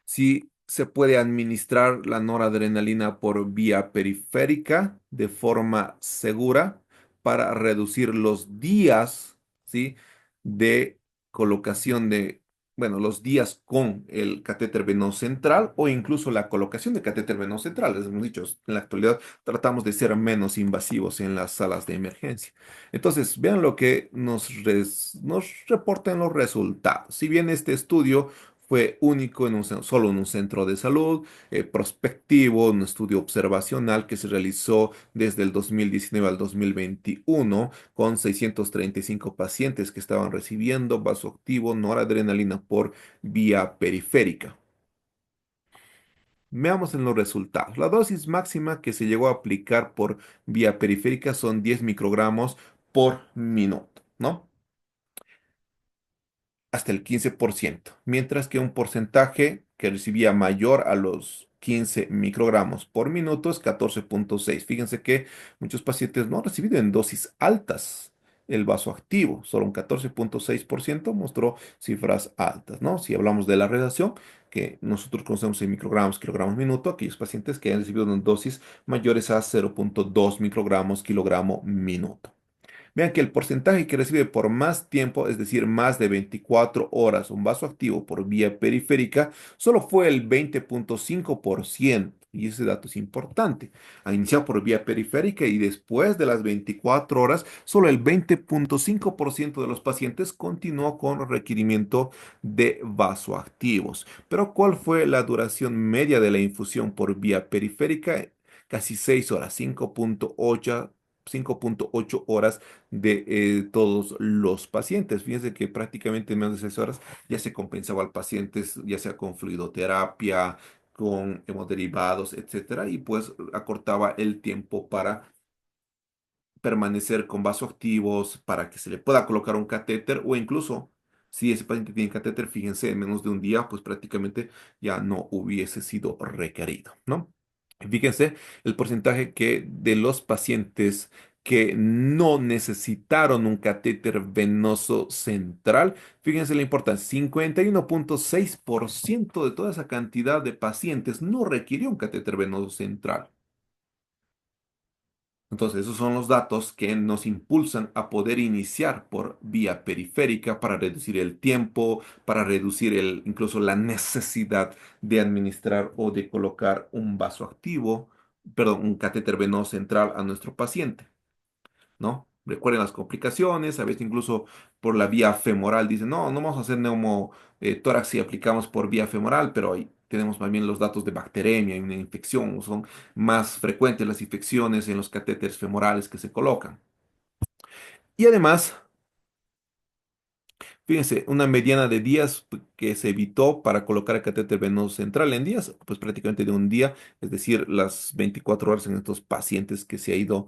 S1: si se puede administrar la noradrenalina por vía periférica de forma segura para reducir los días, ¿sí?, de colocación de bueno, los días con el catéter venoso central o incluso la colocación de catéter venoso central. Les hemos dicho, en la actualidad tratamos de ser menos invasivos en las salas de emergencia. Entonces, vean lo que nos reportan los resultados. Si bien este estudio fue único en solo en un centro de salud, prospectivo, un estudio observacional que se realizó desde el 2019 al 2021, con 635 pacientes que estaban recibiendo vasoactivo noradrenalina por vía periférica. Veamos en los resultados. La dosis máxima que se llegó a aplicar por vía periférica son 10 microgramos por minuto, ¿no? Hasta el 15%, mientras que un porcentaje que recibía mayor a los 15 microgramos por minuto es 14,6. Fíjense que muchos pacientes no han recibido en dosis altas el vasoactivo, solo un 14,6% mostró cifras altas, ¿no? Si hablamos de la relación que nosotros conocemos en microgramos, kilogramos minuto, aquellos pacientes que han recibido en dosis mayores a 0,2 microgramos kilogramo minuto. Vean que el porcentaje que recibe por más tiempo, es decir, más de 24 horas, un vasoactivo por vía periférica, solo fue el 20,5%. Y ese dato es importante. Ha iniciado por vía periférica y después de las 24 horas, solo el 20,5% de los pacientes continuó con requerimiento de vasoactivos. Pero ¿cuál fue la duración media de la infusión por vía periférica? Casi 6 horas, 5,8 horas de todos los pacientes. Fíjense que prácticamente en menos de 6 horas ya se compensaba al paciente, ya sea con fluidoterapia, con hemoderivados, etcétera, y pues acortaba el tiempo para permanecer con vasoactivos, para que se le pueda colocar un catéter o incluso si ese paciente tiene catéter, fíjense, en menos de un día, pues prácticamente ya no hubiese sido requerido, ¿no? Fíjense el porcentaje que de los pacientes que no necesitaron un catéter venoso central, fíjense la importancia, 51,6% de toda esa cantidad de pacientes no requirió un catéter venoso central. Entonces, esos son los datos que nos impulsan a poder iniciar por vía periférica para reducir el tiempo, para reducir incluso la necesidad de administrar o de colocar un vasoactivo, perdón, un catéter venoso central a nuestro paciente. ¿No? Recuerden las complicaciones, a veces incluso por la vía femoral dicen, no, no vamos a hacer neumotórax si aplicamos por vía femoral, pero ahí tenemos también los datos de bacteremia y una infección, son más frecuentes las infecciones en los catéteres femorales que se colocan. Y además, fíjense, una mediana de días que se evitó para colocar el catéter venoso central en días, pues prácticamente de un día, es decir, las 24 horas en estos pacientes que se ha ido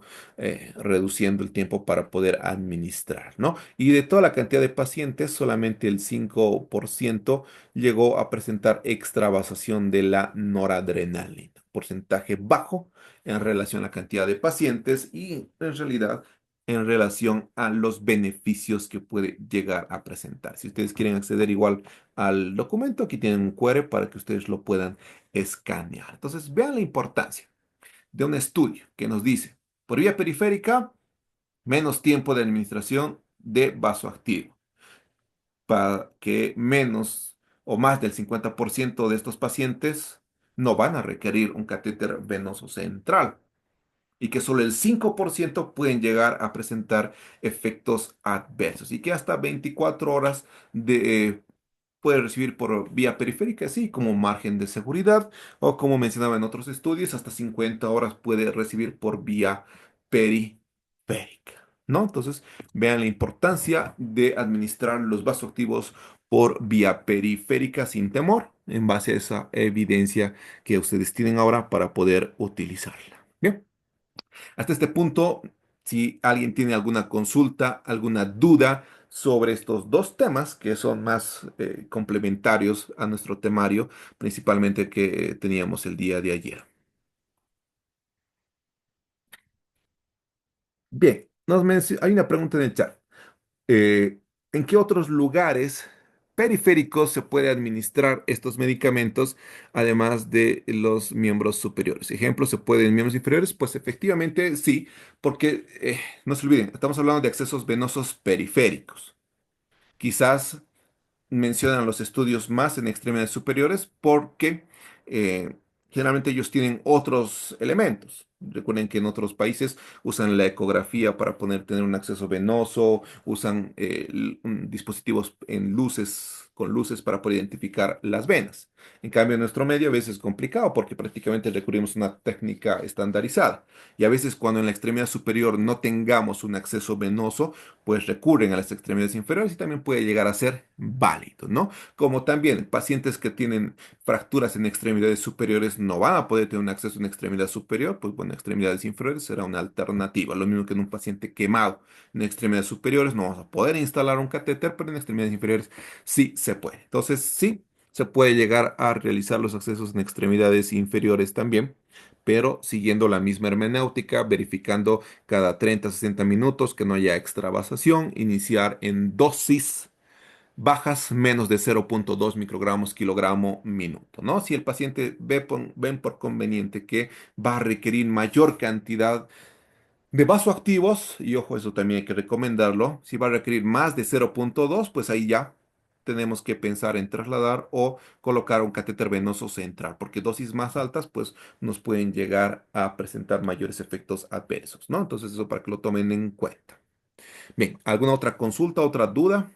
S1: reduciendo el tiempo para poder administrar, ¿no? Y de toda la cantidad de pacientes, solamente el 5% llegó a presentar extravasación de la noradrenalina, porcentaje bajo en relación a la cantidad de pacientes y en realidad en relación a los beneficios que puede llegar a presentar. Si ustedes quieren acceder igual al documento, aquí tienen un QR para que ustedes lo puedan escanear. Entonces, vean la importancia de un estudio que nos dice, por vía periférica, menos tiempo de administración de vasoactivo, para que menos o más del 50% de estos pacientes no van a requerir un catéter venoso central y que solo el 5% pueden llegar a presentar efectos adversos y que hasta 24 horas puede recibir por vía periférica, así como margen de seguridad, o como mencionaba en otros estudios, hasta 50 horas puede recibir por vía periférica, ¿no? Entonces, vean la importancia de administrar los vasoactivos por vía periférica sin temor, en base a esa evidencia que ustedes tienen ahora para poder utilizarla. Bien. Hasta este punto, si alguien tiene alguna consulta, alguna duda sobre estos dos temas que son más complementarios a nuestro temario, principalmente que teníamos el día de ayer. Bien, hay una pregunta en el chat. Eh, ¿En qué otros lugares periféricos se puede administrar estos medicamentos, además de los miembros superiores? Ejemplo, ¿se puede en miembros inferiores? Pues efectivamente sí, porque no se olviden, estamos hablando de accesos venosos periféricos. Quizás mencionan los estudios más en extremidades superiores porque eh, generalmente ellos tienen otros elementos. Recuerden que en otros países usan la ecografía para poder tener un acceso venoso, usan dispositivos en luces, con luces para poder identificar las venas. En cambio, en nuestro medio a veces es complicado porque prácticamente recurrimos a una técnica estandarizada. Y a veces cuando en la extremidad superior no tengamos un acceso venoso, pues recurren a las extremidades inferiores y también puede llegar a ser válido, ¿no? Como también pacientes que tienen fracturas en extremidades superiores no van a poder tener un acceso a una extremidad superior, pues bueno, extremidades inferiores será una alternativa. Lo mismo que en un paciente quemado en extremidades superiores no vamos a poder instalar un catéter, pero en extremidades inferiores sí se puede. Entonces, sí. Se puede llegar a realizar los accesos en extremidades inferiores también, pero siguiendo la misma hermenéutica, verificando cada 30 a 60 minutos que no haya extravasación, iniciar en dosis bajas menos de 0,2 microgramos kilogramo minuto, ¿no? Si el paciente ven por conveniente que va a requerir mayor cantidad de vasoactivos, y ojo, eso también hay que recomendarlo, si va a requerir más de 0,2, pues ahí ya tenemos que pensar en trasladar o colocar un catéter venoso central, porque dosis más altas, pues nos pueden llegar a presentar mayores efectos adversos, ¿no? Entonces eso para que lo tomen en cuenta. Bien, ¿alguna otra consulta, otra duda?